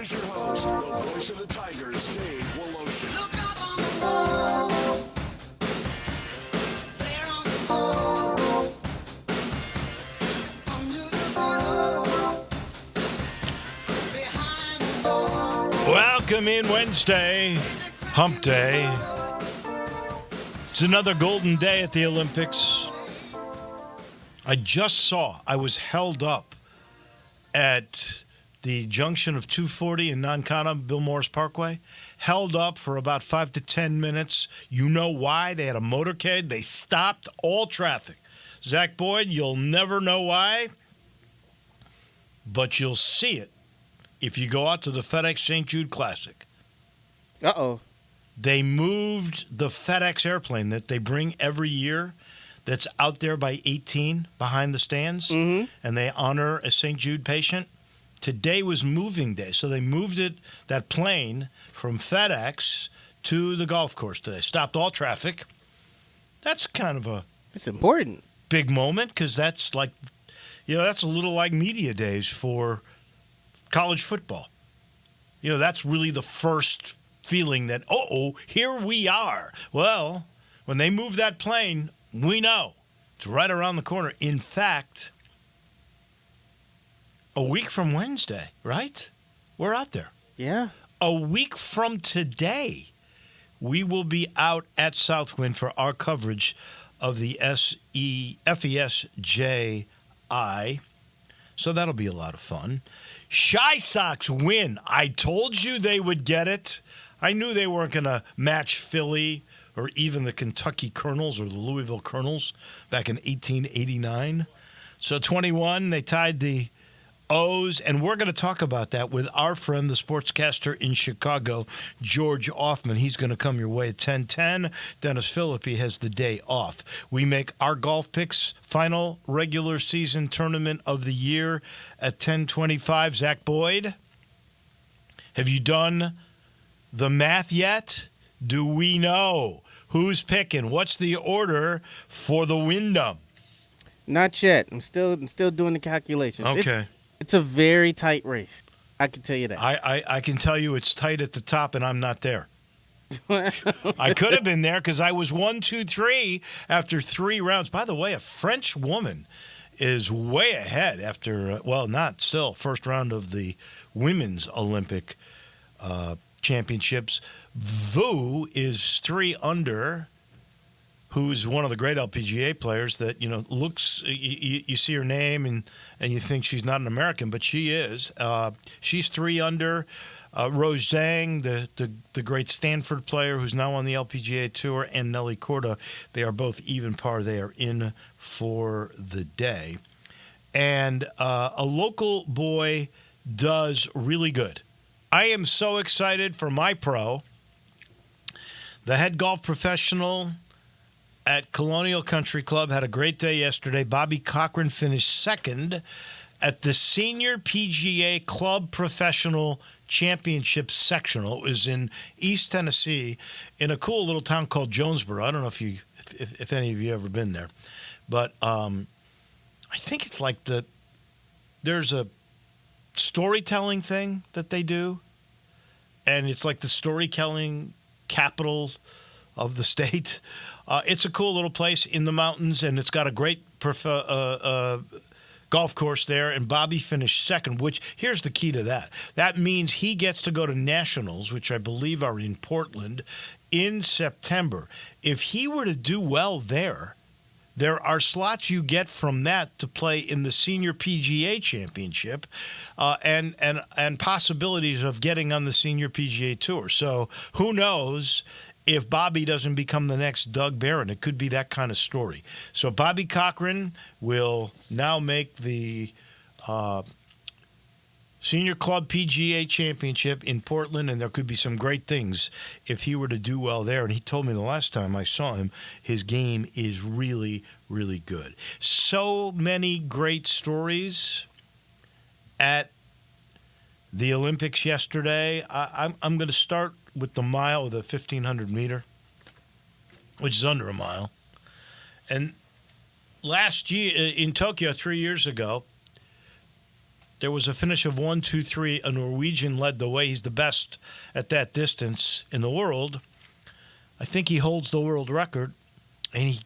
is your host, the voice of the Tigers, Dave Wolo. Look up on the wall. There on the wall. Under the door. Behind the door. Welcome in Wednesday, hump day. It's another golden day at the Olympics. I was held up at the junction of 240 and Nankana, Bill Morris Parkway. Held up for about 5 to 10 minutes. You know why? They had a motorcade. They stopped all traffic. Zach Boyd, you'll never know why, but you'll see it if you go out to the FedEx St. Jude Classic. Uh-oh. They moved the FedEx airplane that they bring every year that's out there by 18 behind the stands, and they honor a St. Jude patient. Today was moving day, so they moved that plane from FedEx to the golf course today. Stopped all traffic. That's kind of It's important. big moment because that's like, that's a little like media days for college football. That's really the first feeling that, here we are. Well, when they move that plane, we know it's right around the corner. In fact, a week from Wednesday, right? We're out there. Yeah. A week from today, we will be out at Southwind for our coverage of the FESJI. So that'll be a lot of fun. Shy Sox win. I told you they would get it. I knew they weren't going to match Philly or even the Kentucky Colonels or the Louisville Colonels back in 1889. So 21, they tied the O's, and we're going to talk about that with our friend, the sportscaster in Chicago, George Offman. He's going to come your way at 10:10. Dennis Philippi has the day off. We make our golf picks, final regular season tournament of the year at 10:25. Zach Boyd, have you done the math yet? Do we know who's picking? What's the order for the Wyndham? Not yet. I'm still doing the calculations. Okay. It's a very tight race. I can tell you that. I can tell you it's tight at the top, and I'm not there. I could have been there because I was 1, 2, 3 after 3 rounds. By the way, a French woman is way ahead after, first round of the women's Olympic championships. Vu is 3 under, who's one of the great LPGA players that, looks, you see her name and you think she's not an American, but she is. She's 3 under. Rose Zhang, the great Stanford player who's now on the LPGA Tour, and Nelly Korda, they are both even par. They are in for the day. And a local boy does really good. I am so excited for my pro. The head golf professional at Colonial Country Club had a great day yesterday. Bobby Cochran finished second at the Senior PGA Club Professional Championship Sectional. It was in East Tennessee in a cool little town called Jonesboro. I don't know if any of you ever been there. But I think it's like there's a storytelling thing that they do. And it's like the storytelling capital of the state. It's a cool little place in the mountains, and it's got a great golf course there. And Bobby finished second, which here's the key to that. That means he gets to go to nationals, which I believe are in Portland, in September. If he were to do well there are slots you get from that to play in the Senior PGA Championship and possibilities of getting on the Senior PGA Tour. So who knows if Bobby doesn't become the next Doug Barron. It could be that kind of story. So Bobby Cochran will now make the Senior Club PGA Championship in Portland, and there could be some great things if he were to do well there. And he told me the last time I saw him, his game is really, really good. So many great stories at the Olympics yesterday. I'm going to start with the mile, the 1,500 meter, which is under a mile. And last year in Tokyo, 3 years ago, There was a finish of 1-2-3. A Norwegian led the way. He's the best at that distance in the world. I think he holds the world record. And he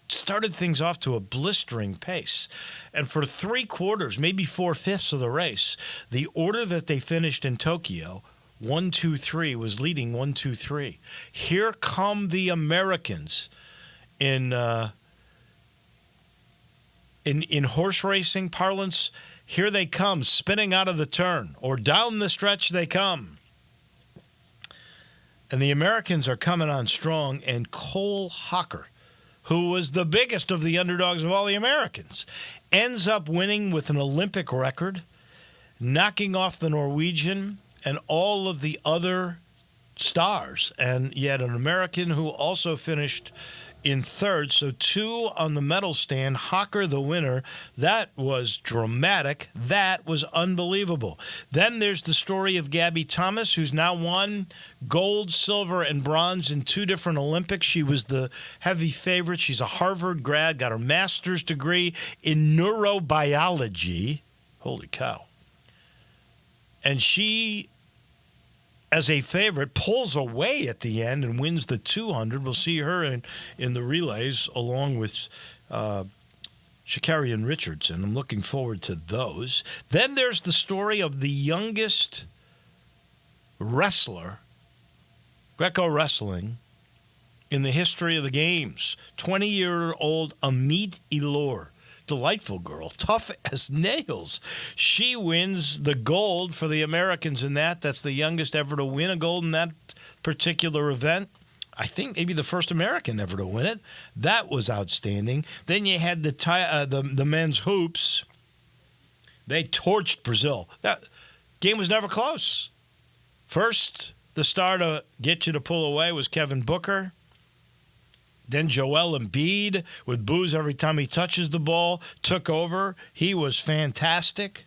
started things off to a blistering pace. And for 3/4, maybe 4/5 of the race, the order that they finished in Tokyo, 1-2-3, was leading 1-2-3. Here come the Americans in horse racing parlance. Here they come, spinning out of the turn, or down the stretch they come. And the Americans are coming on strong, and Cole Hocker, who was the biggest of the underdogs of all the Americans, ends up winning with an Olympic record, knocking off the Norwegian and all of the other stars. And yet an American who also finished in third, so 2 on the medal stand. Hocker the winner. That was dramatic. That was unbelievable. Then there's the story of Gabby Thomas, who's now won gold, silver, and bronze in 2 different Olympics. She was the heavy favorite. She's a Harvard grad, got her master's degree in neurobiology. Holy cow. And she, as a favorite, pulls away at the end and wins the 200. We'll see her in the relays along with Sha'Carri Richardson. I'm looking forward to those. Then there's the story of the youngest wrestler, Greco wrestling, in the history of the games. 20-year-old Amit Ilor. Delightful girl, tough as nails. She wins the gold for the Americans in that. That's the youngest ever to win a gold in that particular event. I think maybe the first American ever to win it. That was outstanding. Then you had the men's hoops. They torched Brazil. That game was never close. First, the star to get you to pull away was Kevin Booker. Then Joel Embiid, with boos every time he touches the ball, took over. He was fantastic.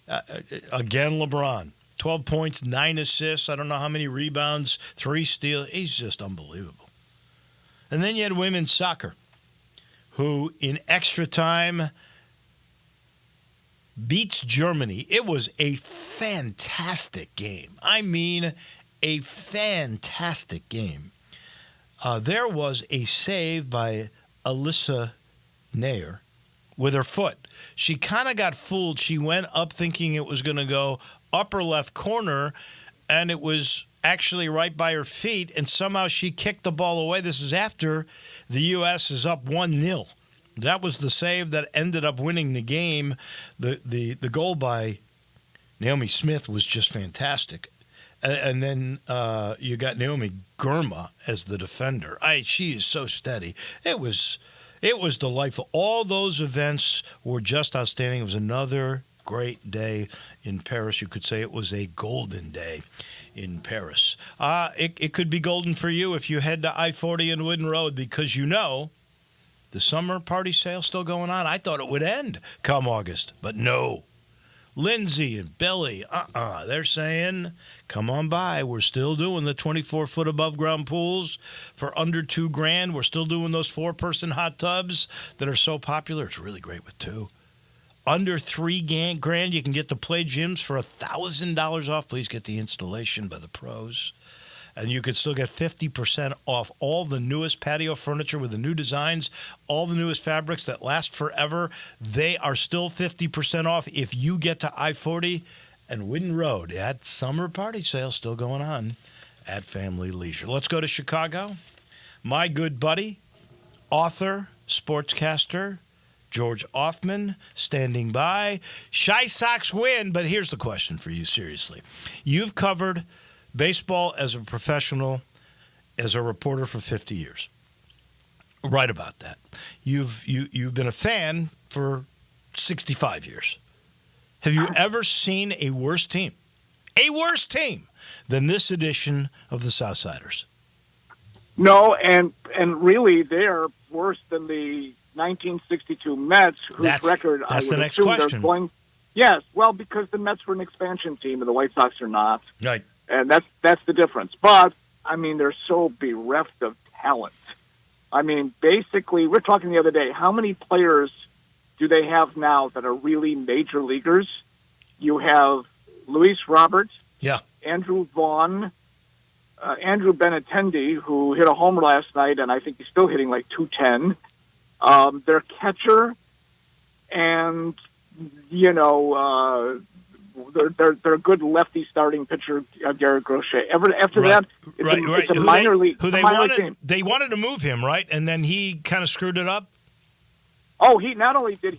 Again, LeBron, 12 points, 9 assists. I don't know how many rebounds, 3 steals. He's just unbelievable. And then you had women's soccer, who in extra time beats Germany. It was a fantastic game. I mean, a fantastic game. There was a save by Alyssa Nair with her foot. She kind of got fooled. She went up thinking it was going to go upper left corner, and it was actually right by her feet, and somehow she kicked the ball away. This is after the U.S. is up 1-0. That was the save that ended up winning the game. The goal by Naomi Smith was just fantastic. And then you got Naomi Girma as the defender. She is so steady. It was delightful. All those events were just outstanding. It was another great day in Paris. You could say it was a golden day in Paris. It could be golden for you if you head to I-40 and Wooden Road, because the summer party sale's still going on. I thought it would end come August, but no. Lindsay and Billy, they're saying, come on by. We're still doing the 24-foot above ground pools for under $2,000. We're still doing those 4-person hot tubs that are so popular. It's really great with 2. Under $3,000, you can get the play gyms for $1,000 off. Please get the installation by the pros. And you can still get 50% off all the newest patio furniture with the new designs, all the newest fabrics that last forever. They are still 50% off if you get to I-40 and Wooden Road. That summer party sale still going on at Family Leisure. Let's go to Chicago. My good buddy, author, sportscaster, George Offman, standing by. Chi Sox win, but here's the question for you, seriously. You've covered baseball as a professional, as a reporter for 50 years. Right about that. You've been a fan for 65 years. Have you ever seen a worse team than this edition of the Southsiders? No, and really they're worse than the 1962 Mets, whose record I would the next assume question. they're going. Yes, well, because the Mets were an expansion team and the White Sox are not. Right. And that's the difference. But, I mean, they're so bereft of talent. I mean, basically, we're talking the other day, how many players do they have now that are really major leaguers? You have Luis Robert, Yeah. Andrew Vaughn, Andrew Benintendi, who hit a homer last night, and I think he's still hitting like 210. Their catcher, and their good lefty starting pitcher, Garrett Crochet. After that, it's a minor league. Who they wanted to move him, right? And then he kind of screwed it up. Oh, he not only did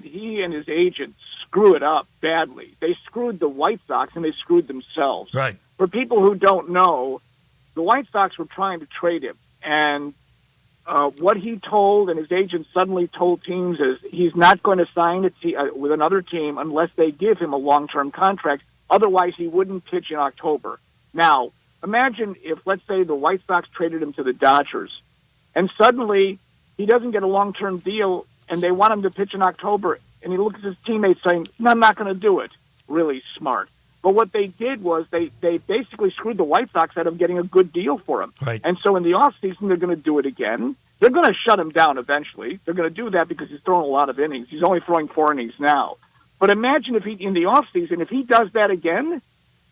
he and his agent screw it up badly. They screwed the White Sox and they screwed themselves. Right. For people who don't know, the White Sox were trying to trade him, and what he told and his agent suddenly told teams is he's not going to sign with another team unless they give him a long-term contract. Otherwise, he wouldn't pitch in October. Now, imagine if, let's say, the White Sox traded him to the Dodgers, and suddenly he doesn't get a long-term deal, and they want him to pitch in October, and he looks at his teammates saying, "No, I'm not going to do it." Really smart. But what they did was they basically screwed the White Sox out of getting a good deal for him. Right. And so in the offseason, they're going to do it again. They're going to shut him down eventually. They're going to do that because he's throwing a lot of innings. He's only throwing 4 innings now. But imagine if in the offseason, if he does that again,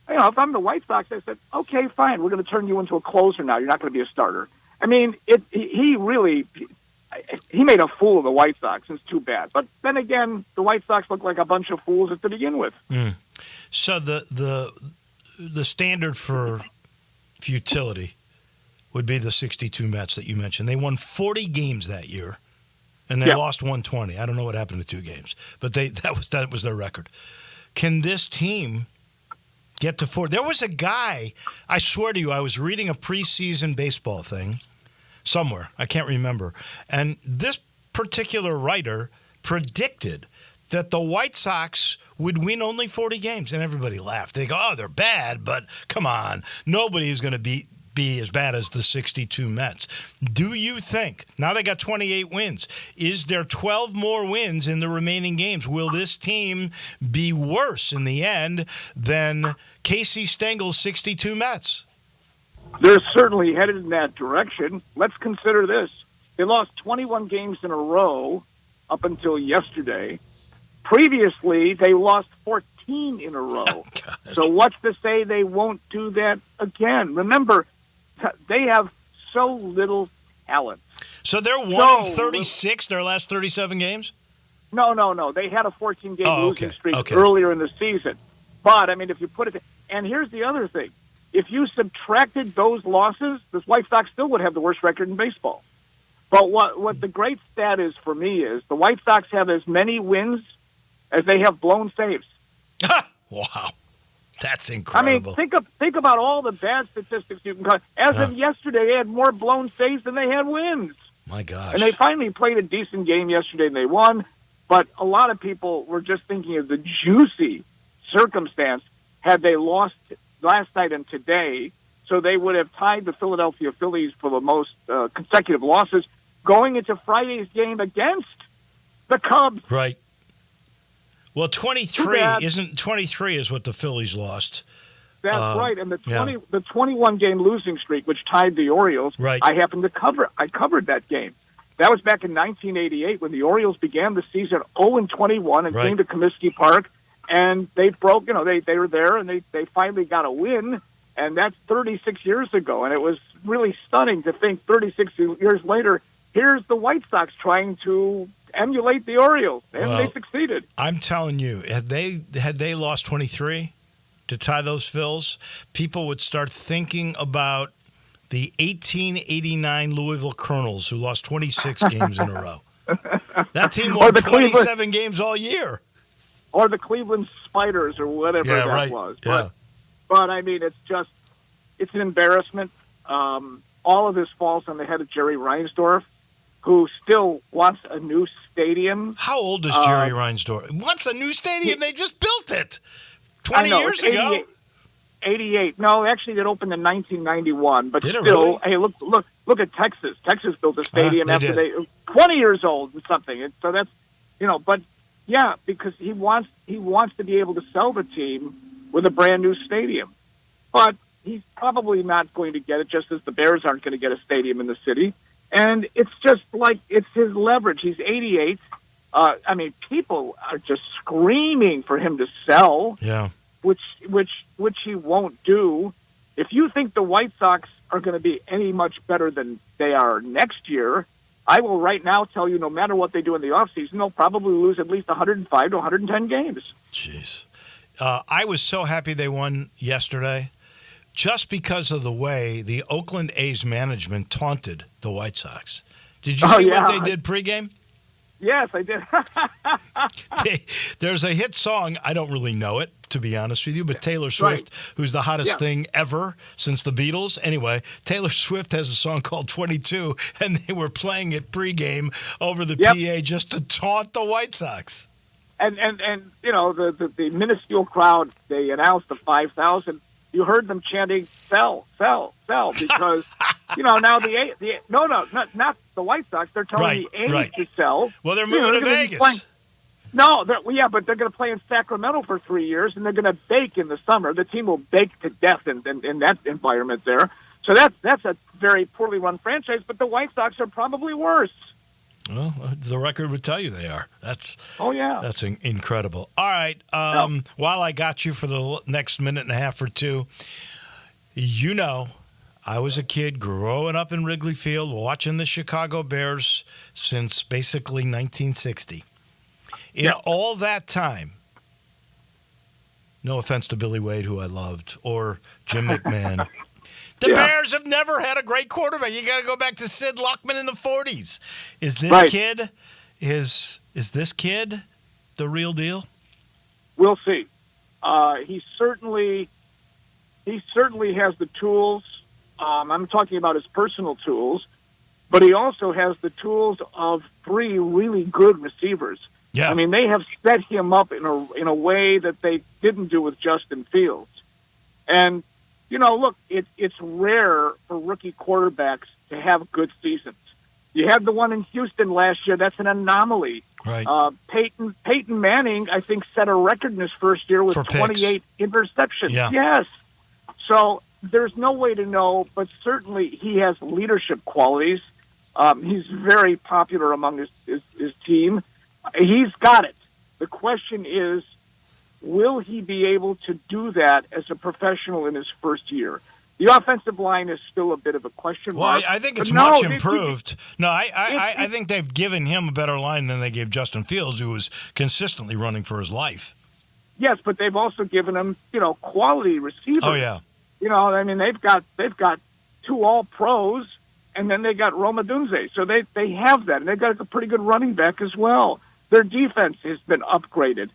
if I'm the White Sox, I said, okay, fine, we're going to turn you into a closer now. You're not going to be a starter. I mean, he made a fool of the White Sox. It's too bad. But then again, the White Sox look like a bunch of fools to begin with. So the standard for futility would be the 62 Mets that you mentioned. They won 40 games that year, and they lost 120. I don't know what happened to 2 games, but that was their record. Can this team get to 4? There was a guy, I swear to you, I was reading a preseason baseball thing somewhere. I can't remember. And this particular writer predicted that the White Sox would win only 40 games, and everybody laughed. They go, "Oh, they're bad, but come on, nobody is going to be as bad as the 62 Mets." Do you think, now they got 28 wins, is there 12 more wins in the remaining games? Will this team be worse in the end than Casey Stengel's 62 Mets? They're certainly headed in that direction. Let's consider this. They lost 21 games in a row up until yesterday. Previously, they lost 14 in a row. So what's to say they won't do that again? Remember, they have so little talent. So they're 1-36 their last 37 games? No. They had a 14-game losing streak earlier in the season. But, I mean, if you put it... And here's the other thing. If you subtracted those losses, the White Sox still would have the worst record in baseball. But what the great stat is for me is the White Sox have as many wins as they have blown saves. Wow. That's incredible. I mean, think about all the bad statistics you can cut. As of yesterday, they had more blown saves than they had wins. My gosh. And they finally played a decent game yesterday, and they won. But a lot of people were just thinking of the juicy circumstance had they lost last night and today, so they would have tied the Philadelphia Phillies for the most consecutive losses going into Friday's game against the Cubs. Right. Well, 23 is what the Phillies lost. That's right, and the 21-game losing streak, which tied the Orioles. Right. I covered that game. That was back in 1988 when the Orioles began the season 0-21 and came to Comiskey Park, and they broke. They were there and they finally got a win, and that's 36 years ago. And it was really stunning to think 36 years later, here's the White Sox trying to emulate the Orioles, and they succeeded. I'm telling you, had they lost 23 to tie those Phils, people would start thinking about the 1889 Louisville Colonels who lost 26 games in a row. That team won 27 games all year. Or the Cleveland Spiders or whatever that was. Yeah. But I mean, it's an embarrassment. All of this falls on the head of Jerry Reinsdorf, who still wants a new stadium. How old is Jerry Reinsdorf? Wants a new stadium? They just built it 20 years ago. 88. No, actually, it opened in 1991. But Did it still, really? hey, look at Texas. Texas built a stadium after they 20 years old or something. And so that's, but yeah, because he wants to be able to sell the team with a brand new stadium. But he's probably not going to get it, just as the Bears aren't going to get a stadium in the city. And it's just like it's his leverage. He's 88. I mean, people are just screaming for him to sell, Yeah. which he won't do. If you think the White Sox are going to be any much better than they are next year, I will right now tell you, no matter what they do in the offseason, they'll probably lose at least 105 to 110 games. Jeez. I was so happy they won yesterday just because of the way the Oakland A's management taunted the White Sox. Did you see what they did pregame? Yes, I did. There's a hit song. I don't really know it, to be honest with you, but Taylor Swift, who's the hottest thing ever since the Beatles. Anyway, Taylor Swift has a song called 22, and they were playing it pregame over the PA just to taunt the White Sox. And you know, the minuscule crowd, they announced the 5,000. You heard them chanting, sell, sell, sell, because, you know, now not the White Sox. They're telling the A's to sell. Well, they're moving to Vegas. No, but they're going to play in Sacramento for 3 years, and they're going to bake in the summer. The team will bake to death in that environment there. So that's a very poorly run franchise, but the White Sox are probably worse. Well, the record would tell you they are. That's incredible. All right. While I got you for the next minute and a half or two, you know, I was a kid growing up in Wrigley Field watching the Chicago Bears since basically 1960. In all that time, no offense to Billy Wade, who I loved, or Jim McMahon, the Bears have never had a great quarterback. You got to go back to Sid Luckman in the 40s. Is this kid is this kid the real deal? We'll see. He certainly has the tools. I'm talking about his personal tools, but he also has the tools of 3 really good receivers. Yeah. I mean, they have set him up in a way that they didn't do with Justin Fields. And you know, look, it's rare for rookie quarterbacks to have good seasons. You had the one in Houston last year. That's an anomaly. Right. Peyton Manning, I think, set a record in his first year with 28 interceptions. Yeah. Yes. So there's no way to know, but certainly he has leadership qualities. He's very popular among his team. He's got it. The question is, will he be able to do that as a professional in his first year? The offensive line is still a bit of a question mark. Well, I think it's much improved. I think they've given him a better line than they gave Justin Fields, who was consistently running for his life. Yes, but they've also given him, you know, quality receivers. Oh, yeah. You know, I mean, they've got 2 All-Pros, and then they got Roma Dunze. So they have that, and they've got a pretty good running back as well. Their defense has been upgraded.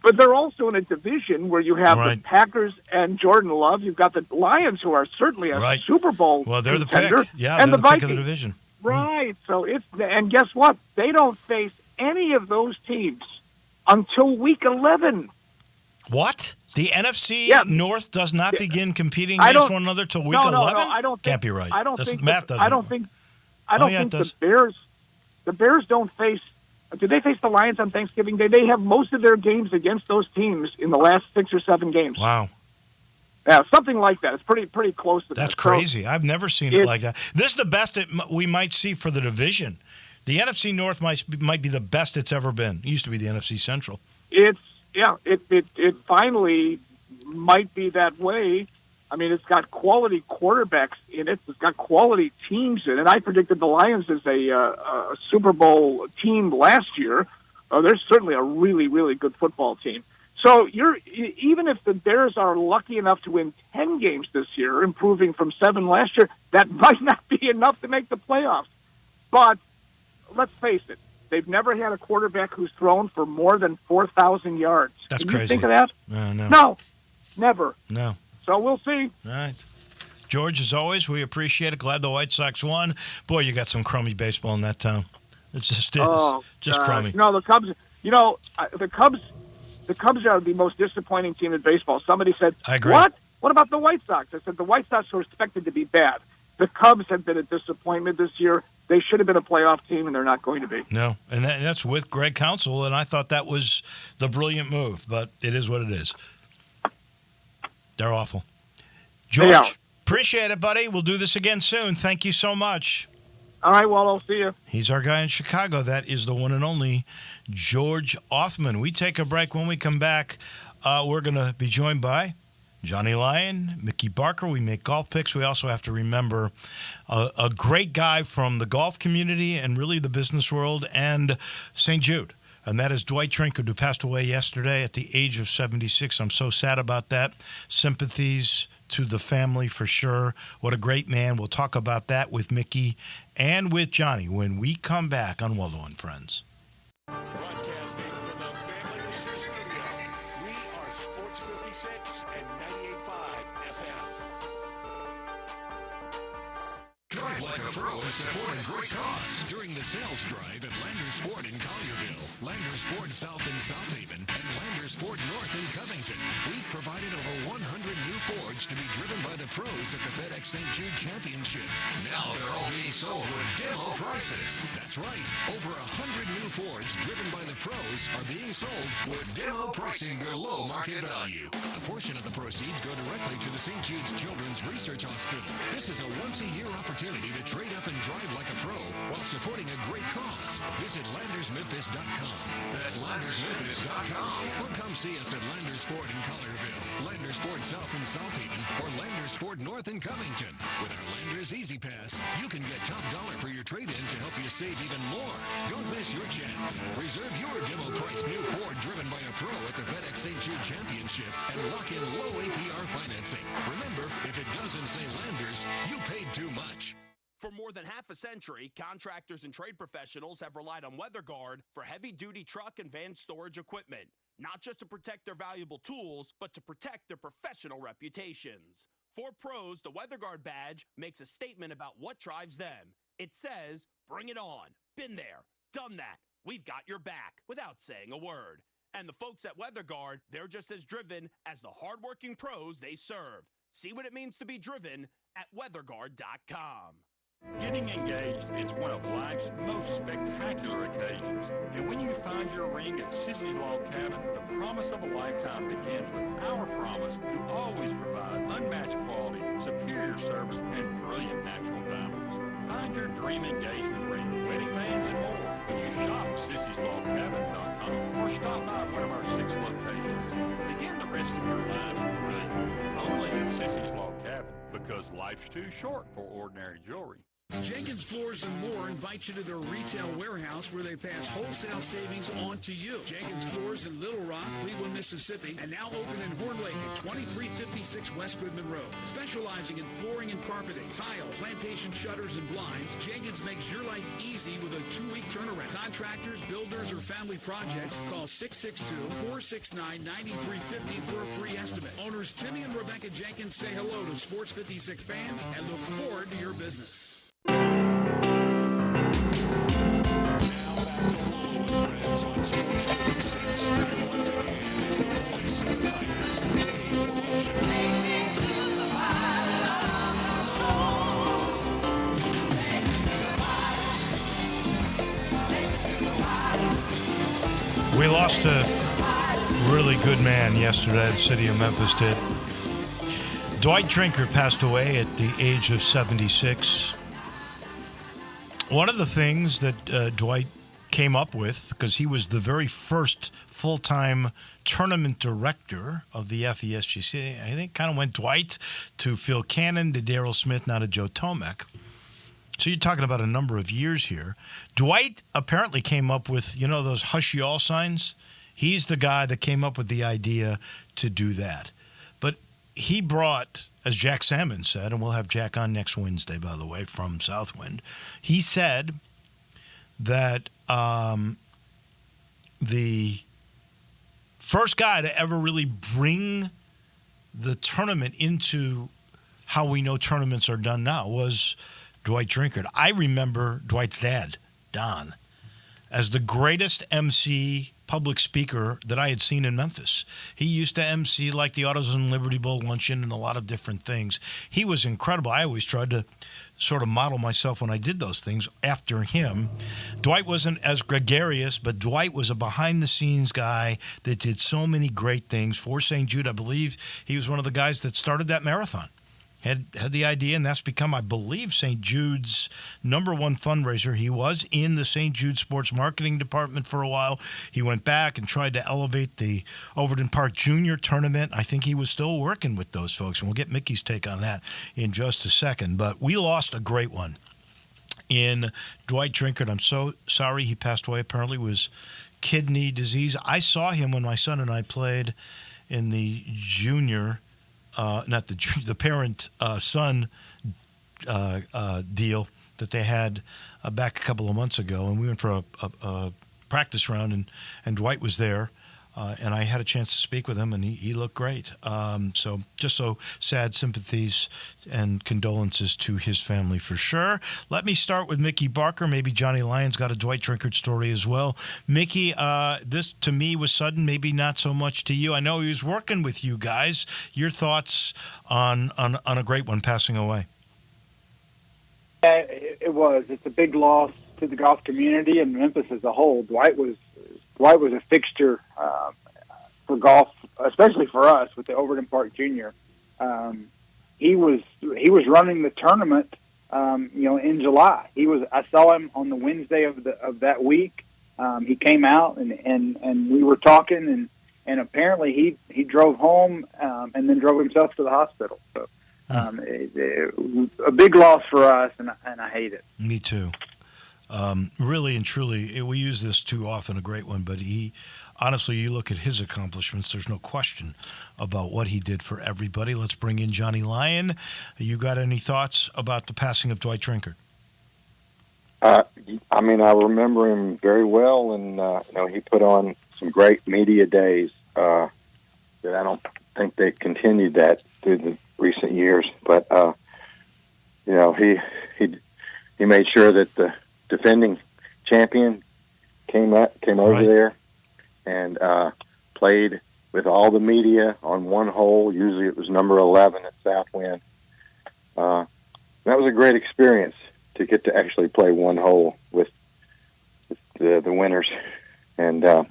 But they're also in a division where you have the Packers and Jordan Love. You've got the Lions, who are certainly a Super Bowl they're contender, the pick. Yeah, and they're the pick Vikings. of the division. Right. So and guess what? They don't face any of those teams until Week 11. What? The NFC North does not begin competing against one another till Week 11? No, I don't think, can't be right. I don't think doesn't. The Bears don't face. Did they face the Lions on Thanksgiving Day? They have most of their games against those teams in the last 6 or 7 games. Wow. Yeah, something like that. It's pretty close to that. That's crazy. I've never seen it like that. This is the best we might see for the division. The NFC North might be the best it's ever been. It used to be the NFC Central. It finally might be that way. I mean, it's got quality quarterbacks in it. It's got quality teams in it. I predicted the Lions as a Super Bowl team last year. They're certainly a really, really good football team. So even if the Bears are lucky enough to win 10 games this year, improving from 7 last year, that might not be enough to make the playoffs. But let's face it, they've never had a quarterback who's thrown for more than 4,000 yards. That's Can crazy. You think of that? No, never. No. So we'll see. All right. George, as always, we appreciate it. Glad the White Sox won. Boy, you got some crummy baseball in that town. It just is. Just crummy. No, the Cubs. You know, the Cubs are the most disappointing team in baseball. Somebody said, I agree. What about the White Sox? I said, the White Sox were expected to be bad. The Cubs have been a disappointment this year. They should have been a playoff team, and they're not going to be. No, and that's with Greg Counsell, and I thought that was the brilliant move, but it is what it is. They're awful. George, appreciate it, buddy. We'll do this again soon. Thank you so much. All right, Wolo, see you. He's our guy in Chicago. That is the one and only George Othman. We take a break. When we come back, we're going to be joined by Johnny Lyon, Mickey Barker. We make golf picks. We also have to remember a great guy from the golf community and really the business world and St. Jude. And that is Dwight Trinket, who passed away yesterday at the age of 76. I'm so sad about that. Sympathies to the family for sure. What a great man. We'll talk about that with Mickey and with Johnny when we come back on Wolo and Friends. Broadcasting from the Family Leisure Studio, we are Sports 56 and 98.5 FM. Drive like a pro and support a great cause during the sales drive at Lander Sport in Collierville, Lander Sport South in South Haven, and Lander Sport North in Covington. We've provided over 100 new Fords to be driven by the pros at the FedEx St. Jude Championship. Now they're all being sold with demo prices. That's right. Over 100 new Fords driven by the pros are being sold with demo pricing below market value. A portion of the proceeds go directly to the St. Jude's Children's Research Hospital. This is a once-a-year opportunity to trade up and drive like a pro while supporting a great cause. Visit LandersMemphis.com. That's LandersMemphis.com. Or come see us at Lander Sport in Collierville, Lander Sport South in South Haven, or Lander Sport North in Covington. With our Landers Easy Pass, you can get top dollar for your trade-in to help you save even more. Don't miss your chance. Reserve your demo price new Ford driven by a pro at the FedEx St. Jude Championship and lock in low APR financing. Remember, if it doesn't say Landers, you paid too much. For more than half a century, contractors and trade professionals have relied on WeatherGuard for heavy-duty truck and van storage equipment, not just to protect their valuable tools, but to protect their professional reputations. For pros, the WeatherGuard badge makes a statement about what drives them. It says, "Bring it on. Been there. Done that. We've got your back," without saying a word. And the folks at WeatherGuard, they're just as driven as the hardworking pros they serve. See what it means to be driven at weatherguard.com. Getting engaged is one of life's most spectacular occasions. And when you find your ring at Sissy's Log Cabin, the promise of a lifetime begins with our promise to always provide unmatched quality, superior service, and brilliant natural diamonds. Find your dream engagement ring, wedding bands, and more when you shop Sissy'sLogCabin.com or stop by one of our 6 locations. Begin the rest of your life in ring, only at Sissy's Log Cabin, because life's too short for ordinary jewelry. Jenkins Floors and More invites you to their retail warehouse where they pass wholesale savings on to you. Jenkins Floors in Little Rock, Cleveland, Mississippi, and now open in Horn Lake at 2356 West Goodman Road. Specializing in flooring and carpeting, tile, plantation shutters, and blinds, Jenkins makes your life easy with a 2-week turnaround. Contractors, builders, or family projects, call 662-469-9350 for a free estimate. Owners Timmy and Rebecca Jenkins say hello to Sports 56 fans and look forward to your business. We lost a really good man yesterday. The city of Memphis did. Dwight Trinket passed away at the age of 76. One of the things that Dwight came up with, because he was the very first full-time tournament director of the FESGC, I think kind of went Dwight to Phil Cannon to Darrell Smith, now to Joe Tomac. So you're talking about a number of years here. Dwight apparently came up with, you know, those hush y'all signs? He's the guy that came up with the idea to do that. But he brought, as Jack Salmon said, and we'll have Jack on next Wednesday, by the way, from Southwind. He said that the first guy to ever really bring the tournament into how we know tournaments are done now was Dwight Trinket. I remember Dwight's dad, Don, as the greatest MC public speaker that I had seen in Memphis. He used to MC like the AutoZone Liberty Bowl luncheon and a lot of different things. He was incredible. I always tried to sort of model myself when I did those things after him. Dwight wasn't as gregarious, but Dwight was a behind-the-scenes guy that did so many great things for St. Jude. I believe he was one of the guys that started that marathon. had the idea, and that's become, I believe, St. Jude's #1 fundraiser. He was in the St. Jude Sports Marketing Department for a while. He went back and tried to elevate the Overton Park Junior Tournament. I think he was still working with those folks, and we'll get Mickey's take on that in just a second. But we lost a great one in Dwight Drinkard. I'm so sorry he passed away. Apparently it was kidney disease. I saw him when my son and I played in the junior, not the parent-son deal that they had back a couple of months ago, and we went for a practice round, and Dwight was there, and I had a chance to speak with him, and he looked great. So just so sad sympathies and condolences to his family for sure. Let me start with Mickey Barker. Maybe Johnny Lyon's got a Dwight Drinkard story as well. Mickey, this to me was sudden, maybe not so much to you. I know he was working with you guys. Your thoughts on a great one passing away? It was. It's a big loss to the golf community and Memphis as a whole. Dwight was a fixture for golf, especially for us with the Overton Park Junior. He was running the tournament, in July. I saw him on the Wednesday of that week. He came out and we were talking and apparently he drove home and then drove himself to the hospital. So a big loss for us, and I hate it. Me too. Really and truly, we use this too often, a great one, but honestly, you look at his accomplishments, there's no question about what he did for everybody. Let's bring in Johnny Lyon. You got any thoughts about the passing of Dwight Drinkard? I remember him very well, and he put on some great media days that I don't think they continued that through the recent years. But he made sure that the defending champion came over there and played with all the media on one hole. Usually it was number 11 at Southwind. That was a great experience to get to actually play one hole with the winners. And, of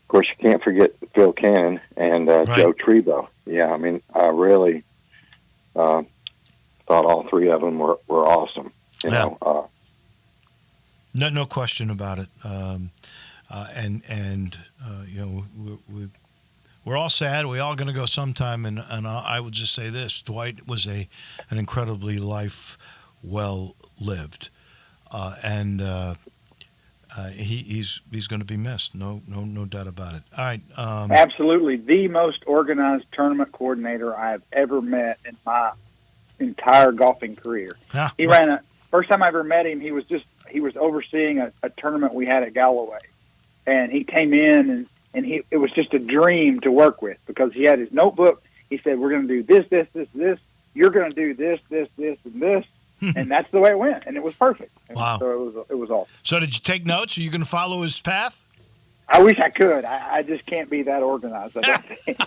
course, you can't forget Phil Cannon and Joe Trebo. Yeah, I really thought all three of them were awesome. No question about it. We're all sad. We're all going to go sometime, and I would just say this: Dwight was an incredibly life well lived, and he's going to be missed. No doubt about it. All right. Absolutely, the most organized tournament coordinator I have ever met in my entire golfing career. He ran first time I ever met him. He was overseeing a tournament we had at Galloway, and he came in and it was just a dream to work with because he had his notebook. He said, "We're going to do this. You're going to do this, and this." And that's the way it went, and it was perfect. Wow! So it was awesome. So did you take notes? Are you going to follow his path? I wish I could. I just can't be that organized. I don't think.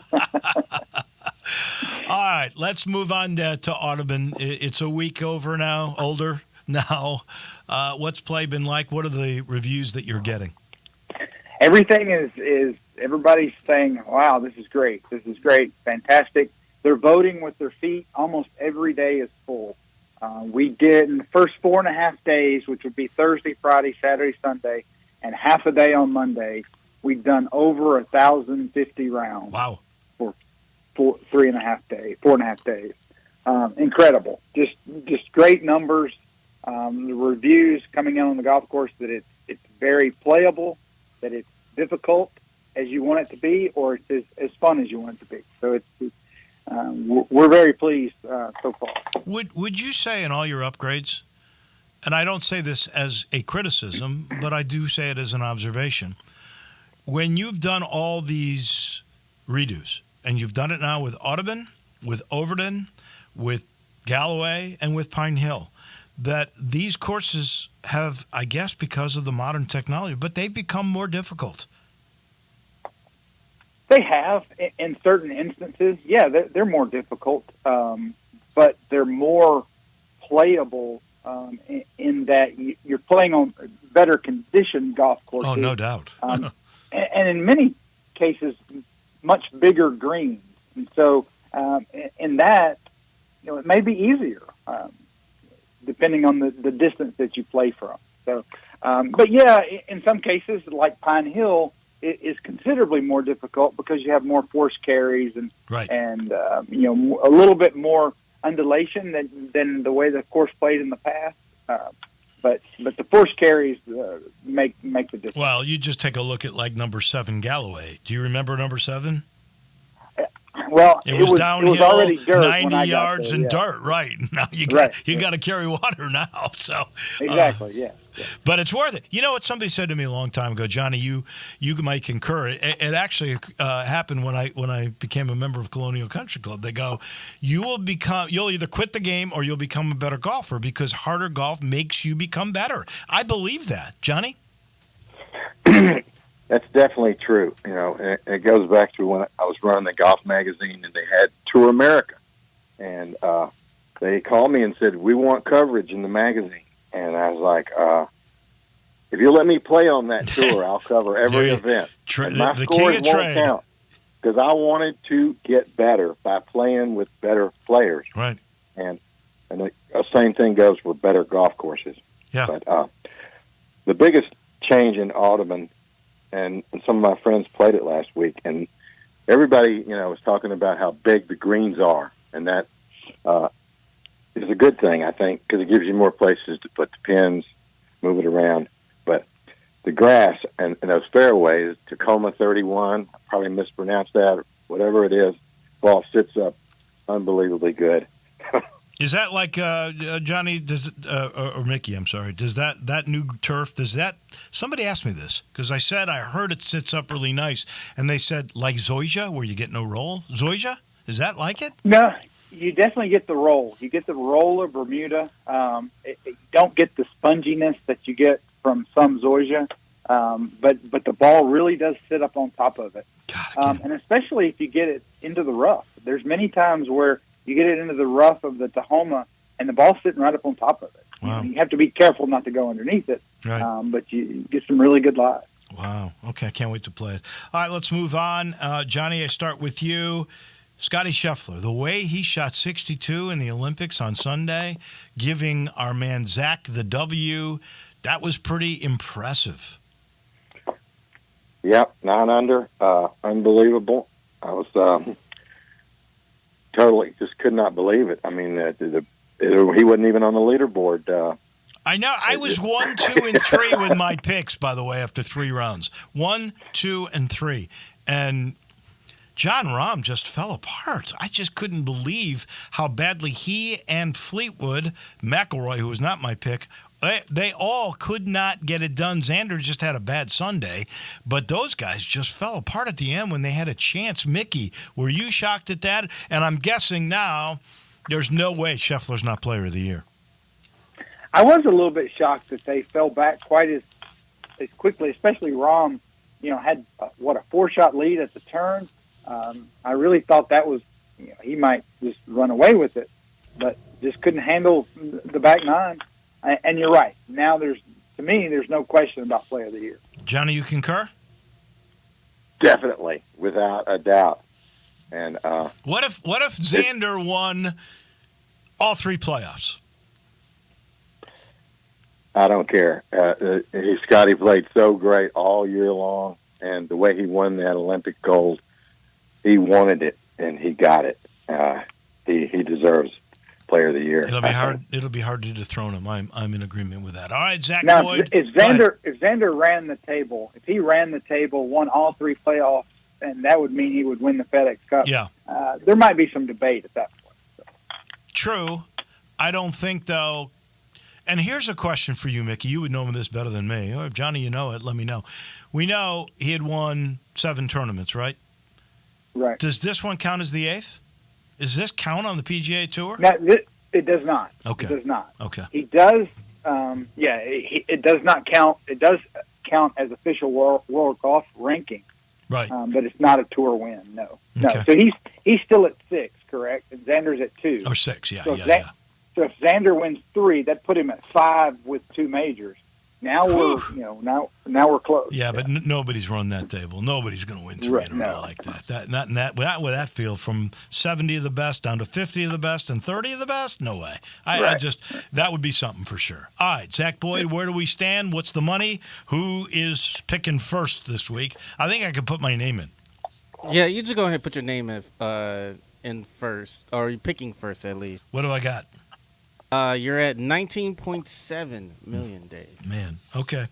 All right, let's move on to Audubon. It's a week older now. What's play been like? What are the reviews that you're getting? Everything is everybody's saying, "Wow, this is great. This is great. Fantastic." They're voting with their feet. Almost every day is full. We did in the first 4.5 days, which would be Thursday, Friday, Saturday, Sunday, and half a day on Monday. We've done over 1,050 rounds. Wow! For 4.5 days. Incredible. Just great numbers. The reviews coming in on the golf course that it's very playable, that it's difficult as you want it to be, or it's as fun as you want it to be. So we're very pleased so far. Would you say in all your upgrades, and I don't say this as a criticism, but I do say it as an observation, when you've done all these redos, and you've done it now with Audubon, with Overton, with Galloway, and with Pine Hill, that these courses have, I guess because of the modern technology, but they've become more difficult. They have, in certain instances, yeah, they're more difficult, but they're more playable in that you're playing on better conditioned golf courses. Oh, no doubt. And in many cases, much bigger greens. And so in that, it may be easier, depending on the distance that you play from. So, but yeah, in some cases, like Pine Hill, it is considerably more difficult because you have more force carries and a little bit more undulation than the way the course played in the past. But the force carries make the difference. Well, you just take a look at like number 7 Galloway. Do you remember number 7? Well, it was downhill, it was already dirt 90 yards there, and yeah. dirt. Right now, you got to carry water now. So exactly, yeah. But it's worth it. You know what somebody said to me a long time ago, Johnny. You might concur. It actually happened when I became a member of Colonial Country Club. They go, you'll either quit the game or you'll become a better golfer because harder golf makes you become better. I believe that, Johnny. That's definitely true. And it goes back to when I was running the golf magazine and they had Tour America, and they called me and said, "We want coverage in the magazine." And I was like, "If you let me play on that tour, I'll cover every event. And my scores won't count because I wanted to get better by playing with better players." Right. And the same thing goes for better golf courses. Yeah. But the biggest change in Audubon. And some of my friends played it last week, and everybody, was talking about how big the greens are, and that is a good thing, I think, because it gives you more places to put the pins, move it around. But the grass and those fairways, Tacoma 31, I probably mispronounced that, or whatever it is, ball sits up unbelievably good. Is that like Johnny? Or Mickey? I'm sorry. Does that new turf? Somebody asked me this because I said I heard it sits up really nice, and they said like Zoysia, where you get no roll. Zoysia, is that like it? No, you definitely get the roll. You get the roll of Bermuda. You don't get the sponginess that you get from some Zoysia, but the ball really does sit up on top of it. And especially if you get it into the rough. There's many times where you get it into the rough of the Tahoma, and the ball's sitting right up on top of it. Wow. You have to be careful not to go underneath it, right. But you get some really good lies. Wow. Okay, I can't wait to play it. All right, let's move on. Johnny, I start with you. Scotty Scheffler, the way he shot 62 in the Olympics on Sunday, giving our man Zach the W, that was pretty impressive. Yep, 9 under, unbelievable. I was totally just could not believe it. I mean, he wasn't even on the leaderboard. I know. I was 1, 2, and 3 with my picks, by the way, after 3 rounds. 1, 2, and 3. And John Rahm just fell apart. I just couldn't believe how badly he and Fleetwood, McIlroy, who was not my pick, they all could not get it done. Xander just had a bad Sunday, but those guys just fell apart at the end when they had a chance. Mickey, were you shocked at that? And I'm guessing now there's no way Scheffler's not Player of the Year. I was a little bit shocked that they fell back quite as quickly, especially Rahm, had a 4-shot lead at the turn. I really thought that was, he might just run away with it, but just couldn't handle the back 9. And you're right. Now there's no question about Player of the Year. Johnny, you concur? Definitely, without a doubt. And what if Xander won all 3 playoffs? I don't care. Scotty played so great all year long, and the way he won that Olympic gold, he wanted it and he got it. He deserves Player of the Year. It'll be hard to dethrone him. I'm in agreement with that. All right, Zach now, Boyd. If Xander ran the table, won all 3 playoffs, and that would mean he would win the FedEx Cup. Yeah. There might be some debate at that point. So. True. I don't think though. And here's a question for you, Mickey. You would know this better than me. Or if Johnny, you know it, let me know. We know he had won 7 tournaments, right? Right. Does this one count as the 8th? Does this count on the PGA Tour? No, it does not. Okay. It does not. Okay. He does. It does not count. It does count as official world golf ranking. Right. But it's not a tour win. No. Okay. No. So he's still at 6, correct? And Xander's at 2. Or 6. Yeah. So yeah. So if Xander wins 3, that put him at 5 with 2 majors. Now now we're close. Yeah, but nobody's run that table. Nobody's going to win three in a row like that. That would that feel from 70 of the best down to 50 of the best and 30 of the best? No way. I just that would be something for sure. All right, Zach Boyd, where do we stand? What's the money? Who is picking first this week? I think I could put my name in. Yeah, you just go ahead and put your name in first, or you're picking first at least. What do I got? You're at 19.7 million, Dave. Man, okay.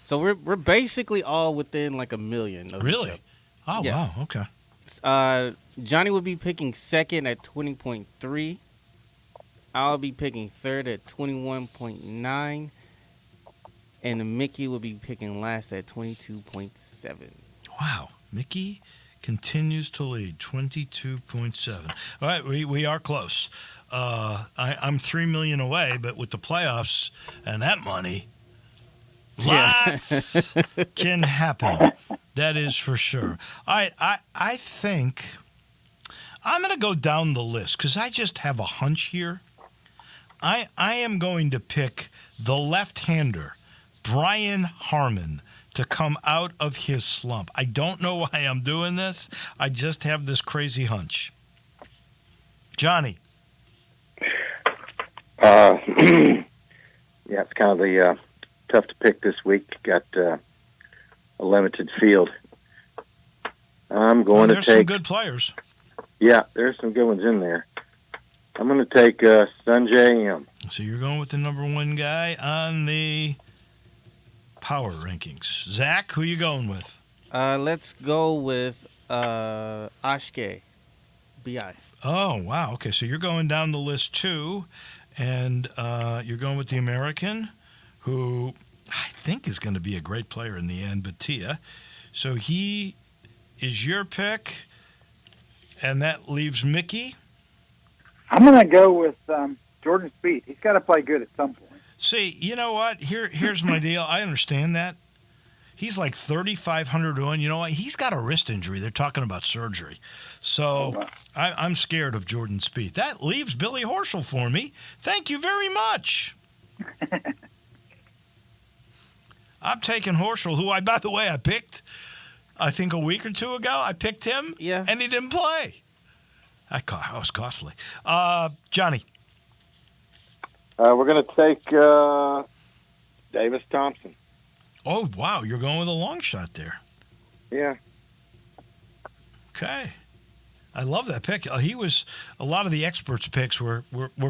So we're basically all within like $1 million. Really? Oh, yeah. Wow, okay. Johnny will be picking second at 20.3. I'll be picking third at 21.9. And Mickey will be picking last at 22.7. Wow. Mickey continues to lead, 22.7. All right, we are close. I'm $3 million away, but with the playoffs and that money, lots can happen. That is for sure. I think I'm going to go down the list because I just have a hunch here. I am going to pick the left-hander, Brian Harmon, to come out of his slump. I don't know why I'm doing this. I just have this crazy hunch. Johnny. Yeah, it's kind of the tough to pick this week. Got a limited field. I'm going to take. There's some good players. Yeah, there's some good ones in there. I'm going to take Sanjay M. So you're going with the number one guy on the power rankings. Zach, who you going with? Let's go with Ashke. B.I. Oh, wow. Okay, so you're going down the list too, and you're going with the American, who I think is going to be a great player in the end, Batia. So he is your pick, and that leaves Mickey. I'm going to go with Jordan Spieth. He's got to play good at some point. See, you know what? Here's my deal. I understand that. He's like 3,500 to 1. You know what? He's got a wrist injury. They're talking about surgery. So I'm scared of Jordan Spieth. That leaves Billy Horschel for me. Thank you very much. I'm taking Horschel, who by the way, I picked, I think a week or two ago. I picked him, and he didn't play. That was costly. Johnny. We're going to take Davis Thompson. Oh, wow. You're going with a long shot there. Yeah. Okay. I love that pick. He was a lot of the experts' picks were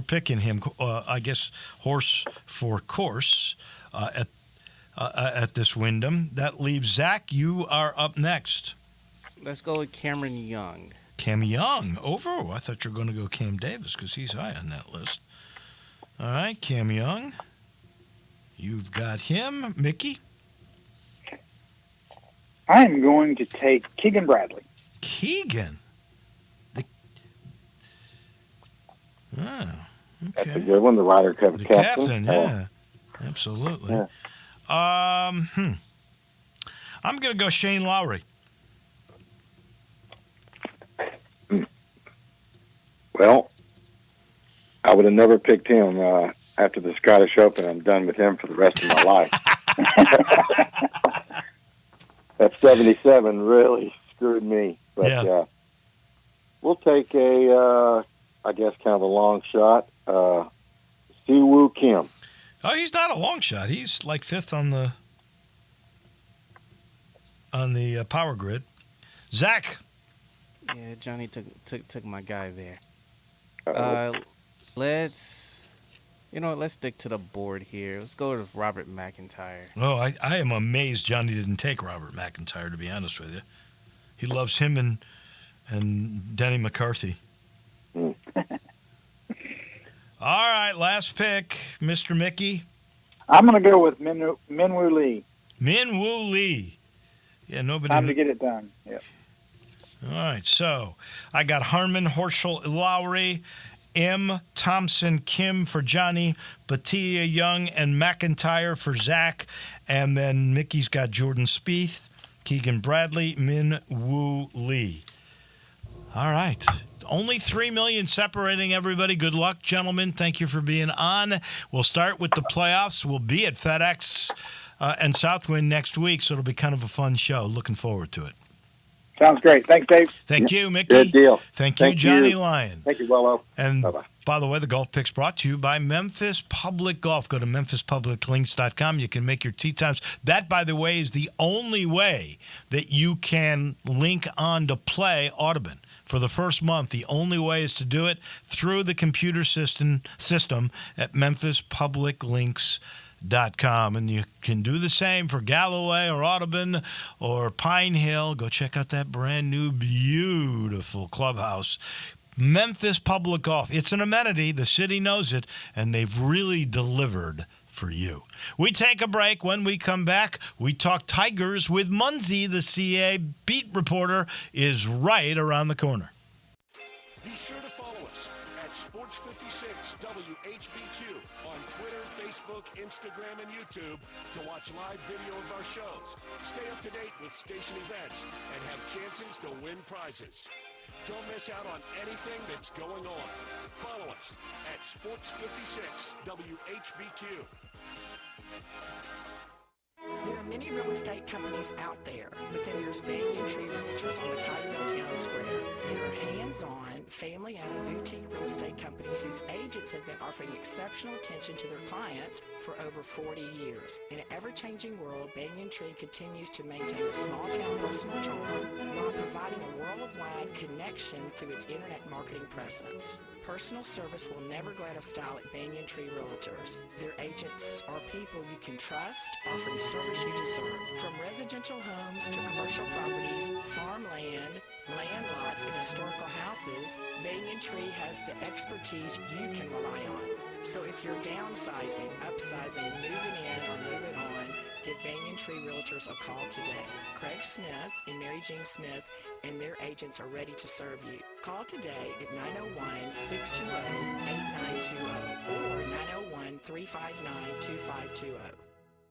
picking him. I guess horse for course at this Wyndham. That leaves Zach. You are up next. Let's go with Cameron Young. Cam Young over. I thought you were going to go Cam Davis because he's high on that list. All right, Cam Young. You've got him, Mickey. I'm going to take Keegan Bradley. Keegan. Okay. That's a good one. The Ryder Cup the captain. Yeah, absolutely. Yeah. I'm going to go Shane Lowry. Well, I would have never picked him after the Scottish Open. I'm done with him for the rest of my life. That 77 really screwed me. But we'll take I guess, kind of a long shot. Siwoo Kim. Oh, he's not a long shot. He's like fifth on the power grid. Zach. Yeah, Johnny took my guy there. Let's stick to the board here. Let's go with Robert McIntyre. Oh, I am amazed Johnny didn't take Robert McIntyre, to be honest with you. He loves him and Denny McCarthy. All right, last pick, Mr. Mickey. I'm going to go with Minwoo Lee. Minwoo Lee. Yeah, nobody. Time to get it done. Yep. All right, so I got Harmon, Horschel, Lowry, M, Thompson, Kim for Johnny, Batia, Young, and McIntyre for Zach, and then Mickey's got Jordan Spieth, Keegan Bradley, Min Woo Lee. All right, Only 3 million separating everybody. Good luck, gentlemen. Thank you for being on. We'll start with the playoffs. We'll be at FedEx and Southwind next week, so it'll be kind of a fun show. Looking forward to it. Sounds great. Thanks, Dave. Thank you, Mickey. Good deal. Thank you, Johnny Lyon. Thank you, Wolo. And Bye-bye. by the way, the golf picks brought to you by Memphis Public Golf. Go to memphispubliclinks.com. You can make your tee times. That, by the way, is the only way that you can link on to play Audubon. For the first month, the only way is to do it through the computer system at memphispubliclinks.com. And you can do the same for Galloway or Audubon or Pine Hill. Go check out that brand new, beautiful clubhouse. Memphis Public Golf. It's an amenity. The city knows it, and they've really delivered for you. We take a break. When we come back, we talk Tigers with Munzie. The CA beat reporter is right around the corner. Be sure to follow us at Sports56 WHBQ on Twitter, Facebook, Instagram, and YouTube to watch live video of our shows. Stay up to date with station events and have chances to win prizes. Don't miss out on anything that's going on. Follow us at Sports56 WHBQ. There are many real estate companies out there, but then there's Banyan Tree Realtors on the Tigerville Town Square. There are hands-on, family-owned boutique real estate companies whose agents have been offering exceptional attention to their clients for over 40 years. In an ever-changing world, Banyan Tree continues to maintain a small-town personal charm while providing a worldwide connection through its internet marketing presence. Personal service will never go out of style at Banyan Tree Realtors. Their agents are people you can trust, offering service you deserve. From residential homes to commercial properties, farmland, land lots, and historical houses, Banyan Tree has the expertise you can rely on. So if you're downsizing, upsizing, moving in, or moving on, give Banyan Tree Realtors a call today. Craig Smith and Mary Jean Smith and their agents are ready to serve you. Call today at 901-620-8920 or 901-359-2520.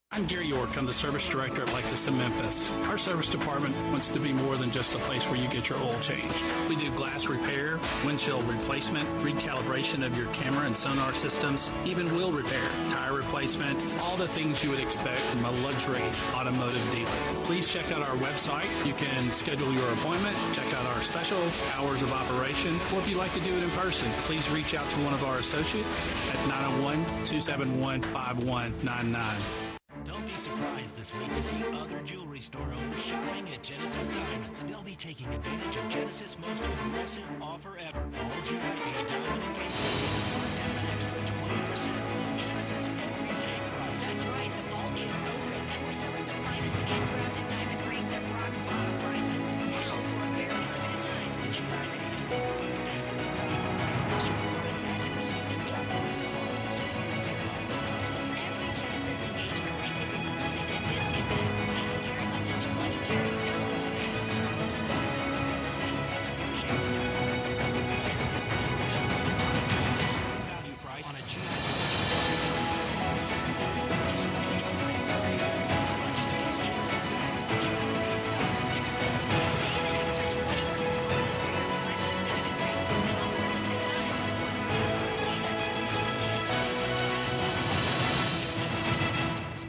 I'm Gary York. I'm the service director at Lexus in Memphis. Our service department wants to be more than just a place where you get your oil changed. We do glass repair, windshield replacement, recalibration of your camera and sonar systems, even wheel repair, tire replacement, all the things you would expect from a luxury automotive dealer. Please check out our website. You can schedule your appointment, check out our specials, hours of operation, or if you'd like to do it in person, please reach out to one of our associates at 901-271-5199. Don't be surprised this week to see other jewelry store owners shopping at Genesis Diamonds. They'll be taking advantage of Genesis' most aggressive offer ever. All jewelry and diamond engagement is marked down an extra 20% below Genesis' everyday price. That's right. The vault is open, and we're selling the finest handcrafted diamond rings at rock bottom prices. Now for a very limited time. The GIA is the gold standard of diamond ring, certified accuracy and documented quality, so you can buy with confidence. Every Genesis engagement ring is included in this gift bag from 8 carat up to 20 carat stones. Shows, scrolls, and butterflies, special conspirations, and consequences of business. Extreme value price on a GIA. Purchase engagement ring. Selection against Genesis Diamonds. GIA diamond extra. Save an extra 20% on this pair of precious diamond rings and all for a limited time. Exclusively at Genesis Diamonds.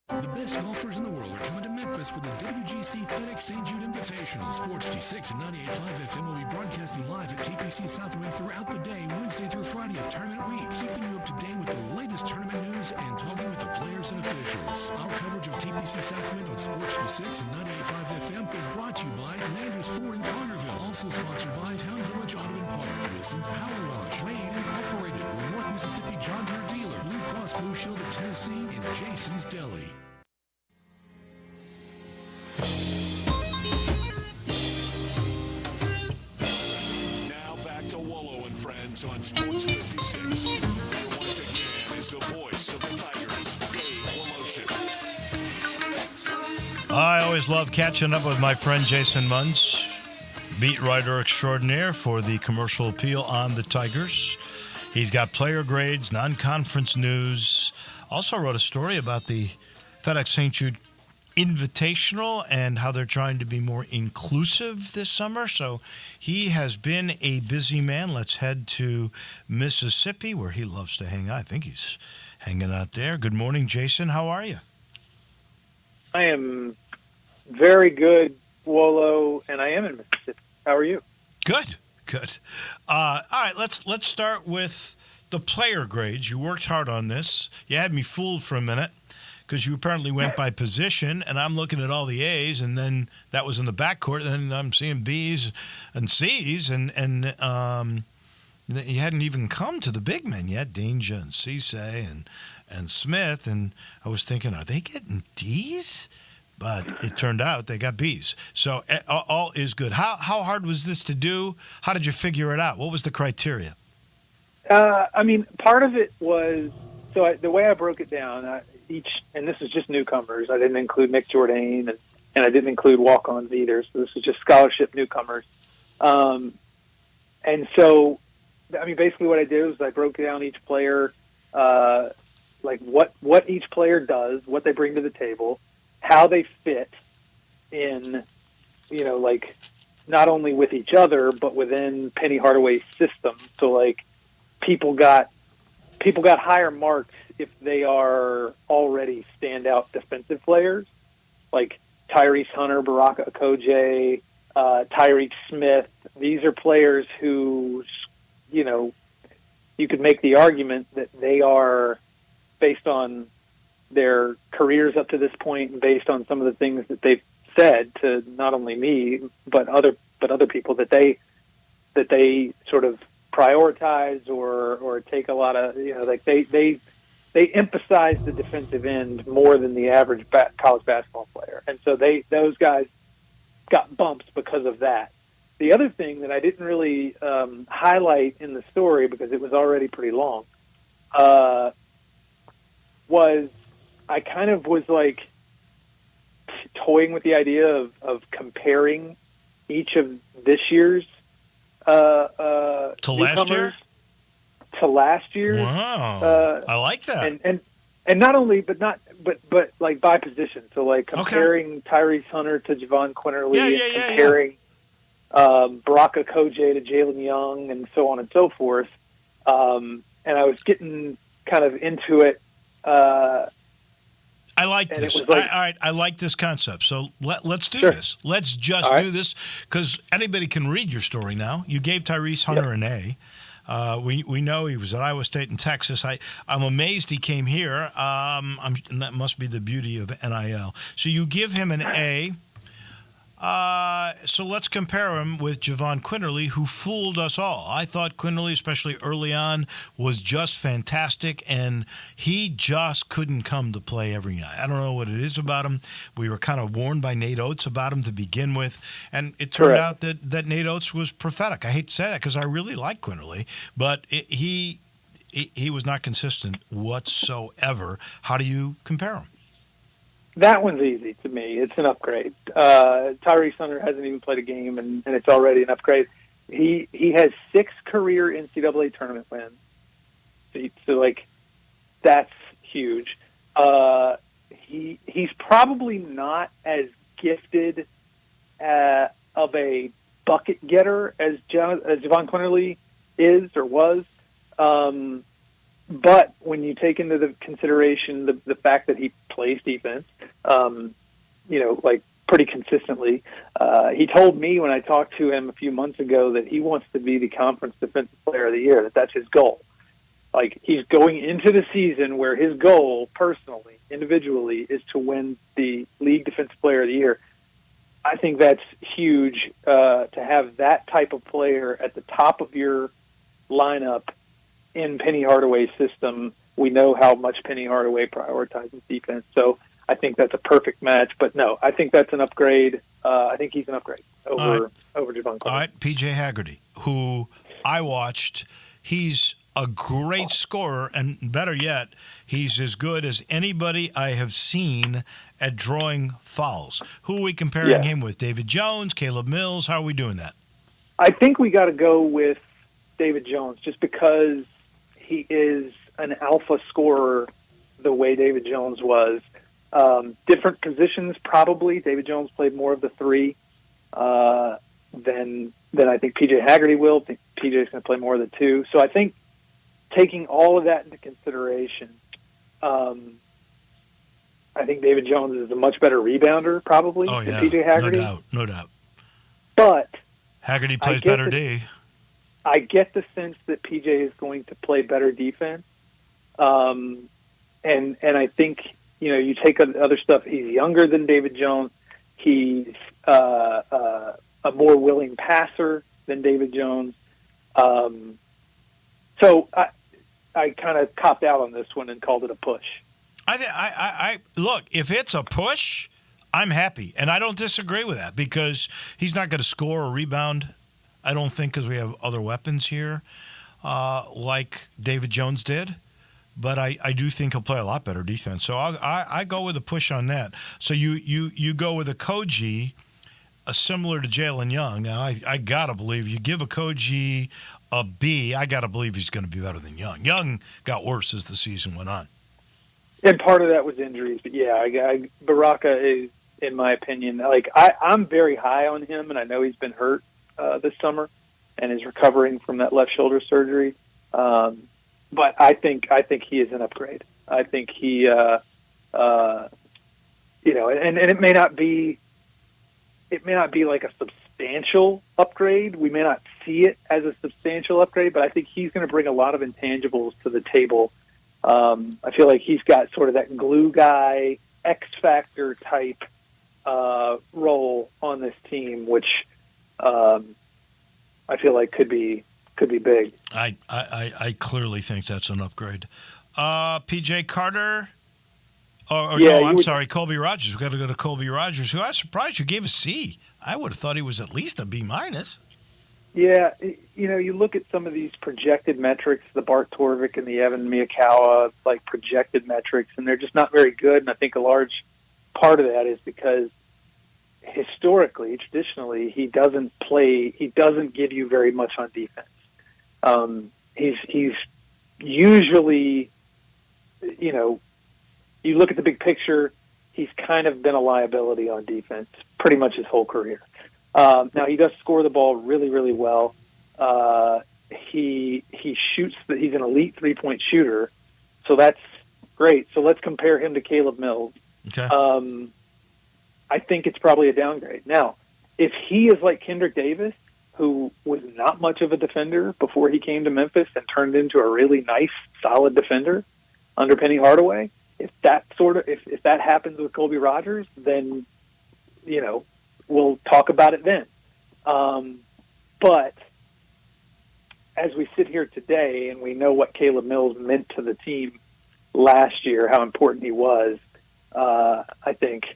The best golfers in the world are coming to Memphis for the WGC FedEx St. Jude Invitational. Sports 56 and 98.5 FM will be broadcasting live at TPC Southwind throughout the day, Wednesday through Friday of tournament week, keeping you up to date with the latest tournament news and talking with the players and officials. Our coverage of TPC Southwind on Sports 56 and 98.5 FM is brought to you by Landers Ford in Carterville. Also sponsored by Town Village Audubon Park, Wilson's Power Wash, Wade Incorporated, North Mississippi John Deere Dealer, Blue Cross Blue Shield of Tennessee, and Jason's Deli. Now back to Wolo and Friends on Sports 56. And once again is the voice of the Tigers, Dave Woloship. I always love catching up with my friend Jason Munz, beat writer extraordinaire for the Commercial Appeal on the Tigers. He's got player grades, non-conference news. Also wrote a story about the FedEx St. Jude invitational and how they're trying to be more inclusive this summer. So he has been a busy man. Let's head to Mississippi, where he loves to hang out. I think he's hanging out there. Good morning, Jason. How are you? I am very good, Wolo, and I am in Mississippi. How are you? Good. All right, let's start with the player grades. You worked hard on this. You had me fooled for a minute because you apparently went by position, and I'm looking at all the A's, and then that was in the backcourt, and then I'm seeing B's and C's, and you hadn't even come to the big men yet, Danger and Cisse and Smith, and I was thinking, are they getting D's? But it turned out they got B's. So all is good. How hard was this to do? How did you figure it out? What was the criteria? Part of it was, the way I broke it down, and this is just newcomers. I didn't include Nick Jourdain, and I didn't include walk-ons either. So this is just scholarship newcomers. And so, basically what I did was I broke down each player, like what each player does, what they bring to the table, how they fit in, not only with each other, but within Penny Hardaway's system. So, like, people got higher marks if they are already standout defensive players, like Tyrese Hunter, Baraka Okoje, Tyreek Smith. These are players who, you could make the argument that they are, based on their careers up to this point and based on some of the things that they've said to not only me but other people, that they sort of prioritize or take a lot of, they emphasize the defensive end more than the average college basketball player, and so those guys got bumps because of that. The other thing that I didn't really highlight in the story because it was already pretty long was I kind of was like toying with the idea of comparing each of this year's to last year. To last year. Wow, I like that. And not only, but like by position. So like comparing Tyrese Hunter to Javon Quinterly, and comparing Baraka Okoje to Jalen Young, and so on and so forth. And I was getting kind of into it. I like this. All right, I like this concept. So let's do this. Let's just do this because anybody can read your story now. You gave Tyrese Hunter an A. We know he was at Iowa State and Texas. I'm amazed he came here. And that must be the beauty of NIL. So you give him an A. So let's compare him with Javon Quinterly, who fooled us all. I thought Quinterly, especially early on, was just fantastic, and he just couldn't come to play every night. I don't know what it is about him. We were kind of warned by Nate Oates about him to begin with, and it turned out that Nate Oates was prophetic. I hate to say that because I really like Quinterly, but he was not consistent whatsoever. How do you compare him? That one's easy to me. It's an upgrade. Tyrese Hunter hasn't even played a game, and it's already an upgrade. He has 6 career NCAA tournament wins. So like, that's huge. He's probably not as gifted of a bucket getter as Javon Quinterly is or was. But when you take into the consideration the fact that he plays defense, like pretty consistently, he told me when I talked to him a few months ago that he wants to be the conference defensive player of the year, that's his goal. Like, he's going into the season where his goal personally, individually, is to win the league defensive player of the year. I think that's huge to have that type of player at the top of your lineup in Penny Hardaway's system. We know how much Penny Hardaway prioritizes defense, so I think that's a perfect match. But no, I think that's an upgrade. I think he's an upgrade over Javon Quinterly. All right, PJ Haggerty, who I watched, he's a great scorer, and better yet, he's as good as anybody I have seen at drawing fouls. Who are we comparing him with? David Jones, Caleb Mills? How are we doing that? I think we got to go with David Jones just because he is an alpha scorer the way David Jones was. Different positions, probably. David Jones played more of the three than I think P.J. Haggerty will. I think P.J.'s going to play more of the two. So I think taking all of that into consideration, I think David Jones is a much better rebounder, probably, than P.J. Haggerty. No doubt. But Haggerty plays better D. I get the sense that PJ is going to play better defense, and I think you take other stuff. He's younger than David Jones. He's a more willing passer than David Jones. So I kind of copped out on this one and called it a push. I look, if it's a push, I'm happy, and I don't disagree with that because he's not going to score or rebound. I don't think because we have other weapons here like David Jones did. But I do think he'll play a lot better defense. So I go with a push on that. So you go with a Koji similar to Jalen Young. Now, I got to believe you give a Koji a B, I got to believe he's going to be better than Young. Young got worse as the season went on. And part of that was injuries. But, yeah, Baraka is, in my opinion, I'm very high on him, and I know he's been hurt this summer and is recovering from that left shoulder surgery. But I think he is an upgrade. I think he, and it may not be like a substantial upgrade. We may not see it as a substantial upgrade, but I think he's going to bring a lot of intangibles to the table. I feel like he's got sort of that glue guy, X factor type role on this team, which I feel like could be big. I clearly think that's an upgrade. P.J. Carter. Sorry, Colby Rogers. We've got to go to Colby Rogers, who I was surprised you gave a C. I would have thought he was at least a B-. Yeah, you look at some of these projected metrics, the Bart Torvik and the Evan Miyakawa, projected metrics, and they're just not very good. And I think a large part of that is because traditionally, he doesn't give you very much on defense. He's usually, you look at the big picture, he's kind of been a liability on defense pretty much his whole career. Now he does score the ball really, really well. He shoots he's an elite 3-point shooter. So that's great. So let's compare him to Caleb Mills. Okay. I think it's probably a downgrade. Now, if he is like Kendrick Davis, who was not much of a defender before he came to Memphis and turned into a really nice, solid defender under Penny Hardaway, if that happens with Colby Rogers, then, we'll talk about it then. But as we sit here today and we know what Caleb Mills meant to the team last year, how important he was, I think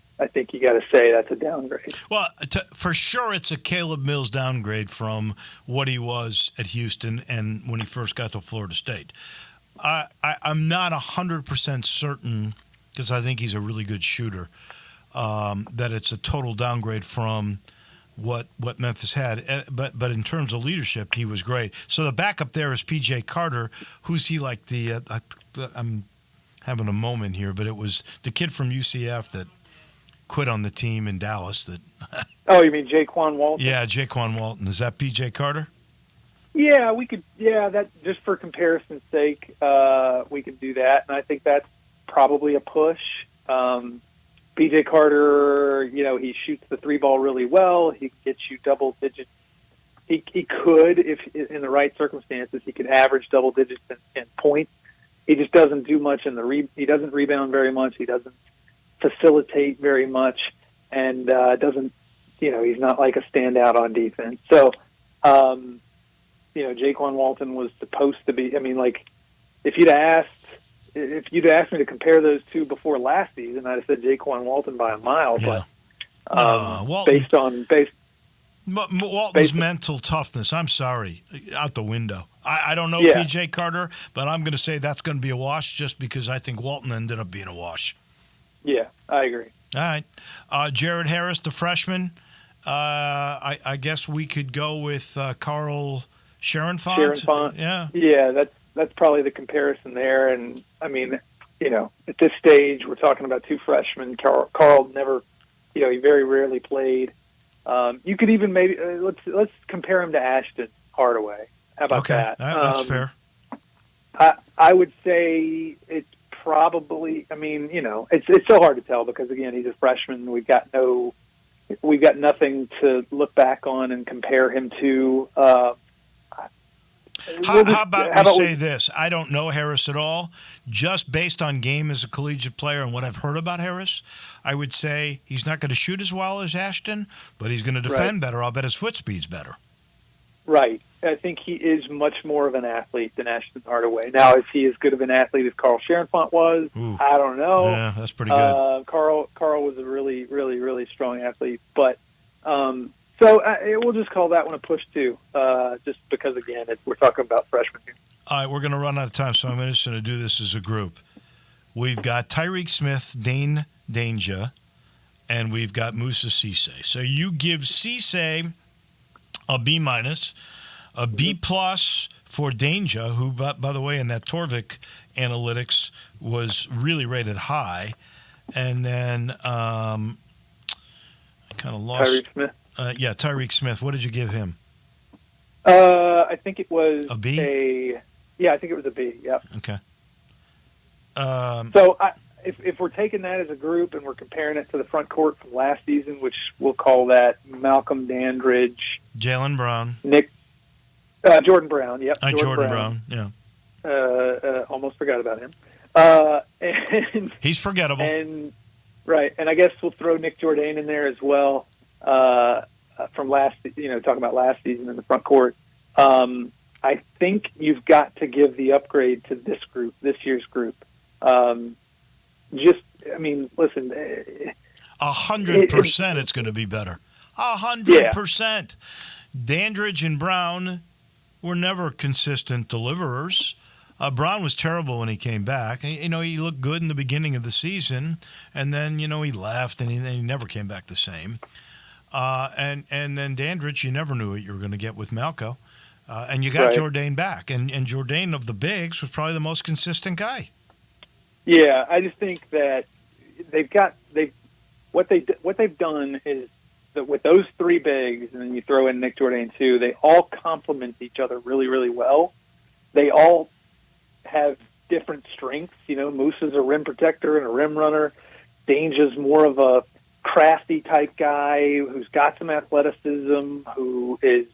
you got to say that's a downgrade. Well, for sure, it's a Caleb Mills downgrade from what he was at Houston and when he first got to Florida State. I'm not 100% certain, because I think he's a really good shooter, that it's a total downgrade from what Memphis had. But in terms of leadership, he was great. So the backup there is P.J. Carter. Who's he like I'm having a moment here, but it was the kid from UCF that quit on the team in Dallas. Oh, you mean Jaquan Walton? Yeah, Jaquan Walton. Is that P.J. Carter? Yeah, we could. Yeah, that just for comparison's sake, we could do that, and I think that's probably a push. P.J. Carter, he shoots the three ball really well. He gets you double digits. He could, if in the right circumstances, he could average double digits in points. He just doesn't do much in he doesn't rebound very much. He doesn't facilitate very much, and doesn't. He's not like a standout on defense. So. Jaquan Walton was supposed to be. I mean, if you'd asked me to compare those two before last season, I'd have said Jaquan Walton by a mile. Yeah. But Walton's mental toughness, I'm sorry, out the window. I don't know P.J. Carter, but I'm going to say that's going to be a wash just because I think Walton ended up being a wash. Yeah, I agree. All right. Jared Harris, the freshman. I guess we could go with Carl Sharon Font. Yeah, that's probably the comparison there. And I mean, at this stage, we're talking about two freshmen. Carl never, he very rarely played. You could even maybe let's compare him to Ashton Hardaway. How about that? That's fair. I would say it's probably. I mean, it's so hard to tell because again, he's a freshman. We've got nothing to look back on and compare him to. How about we say this? I don't know Harris at all. Just based on game as a collegiate player and what I've heard about Harris, I would say he's not going to shoot as well as Ashton, but he's going to defend better. I'll bet his foot speed's better. Right. I think he is much more of an athlete than Ashton Hardaway. Now, is he as good of an athlete as Carl Scherenfant was? Ooh. I don't know. Yeah, that's pretty good. Carl was a really, really, really strong athlete, but so we'll just call that one a push too, just because again we're talking about freshmen here. All right, we're going to run out of time, so I'm just going to do this as a group. We've got Tyreek Smith, Dane Danger, and we've got Musa Cisse. So you give Cisse a B-, a B+ for Danger, who, by the way, in that Torvik analytics was really rated high. And then I kind of lost. Tyreek Smith. Tyreek Smith. What did you give him? I think it was a B. I think it was a B. Yeah. Okay. So if we're taking that as a group and we're comparing it to the front court from last season, which we'll call that Malcolm Dandridge, Jaylen Brown, Jordan Brown. Yep. Jordan Brown. Yeah. Almost forgot about him. And he's forgettable. And right, and I guess we'll throw Nick Jourdain in there as well. From talking about last season in the front court. I think you've got to give the upgrade to this year's group. Listen, 100% it's going to be better. 100%. Dandridge and Brown were never consistent deliverers. Brown was terrible when he came back. He looked good in the beginning of the season, and then, he left, and he never came back the same. And then Dandridge, you never knew what you were going to get with Malco. And you got Jourdain back. And Jourdain of the bigs was probably the most consistent guy. Yeah, I just think that what they've done is that with those three bigs, and then you throw in Nick Jourdain too, they all complement each other really, really well. They all have different strengths. Moose is a rim protector and a rim runner. Danger's more of a crafty type guy who's got some athleticism, who is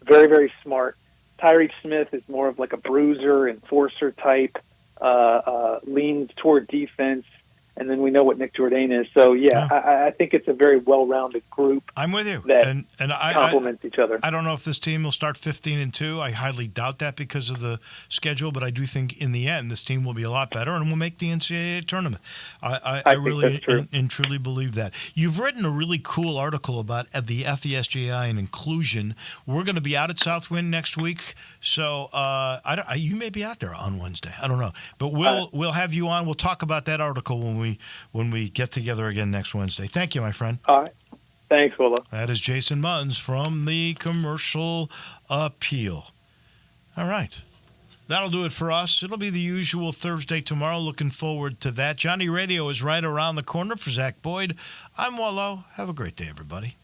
very, very smart. Tyreek Smith is more of like a bruiser, enforcer type, leans toward defense. And then we know what Nick Jourdain is. So, I think it's a very well-rounded group. I'm with you. That and complements each other. I don't know if this team will start 15-2. I highly doubt that because of the schedule, but I do think in the end this team will be a lot better and will make the NCAA tournament. I really and truly believe that. You've written a really cool article about the FESJI and inclusion. We're going to be out at Southwind next week, so you may be out there on Wednesday. I don't know, but we'll have you on. We'll talk about that article when we get together again next Wednesday. Thank you, my friend. All right. Thanks, Wolo. That is Jason Munns from the Commercial Appeal. All right. That'll do it for us. It'll be the usual Thursday tomorrow. Looking forward to that. Johnny Radio is right around the corner. For Zach Boyd, I'm Wolo. Have a great day, everybody.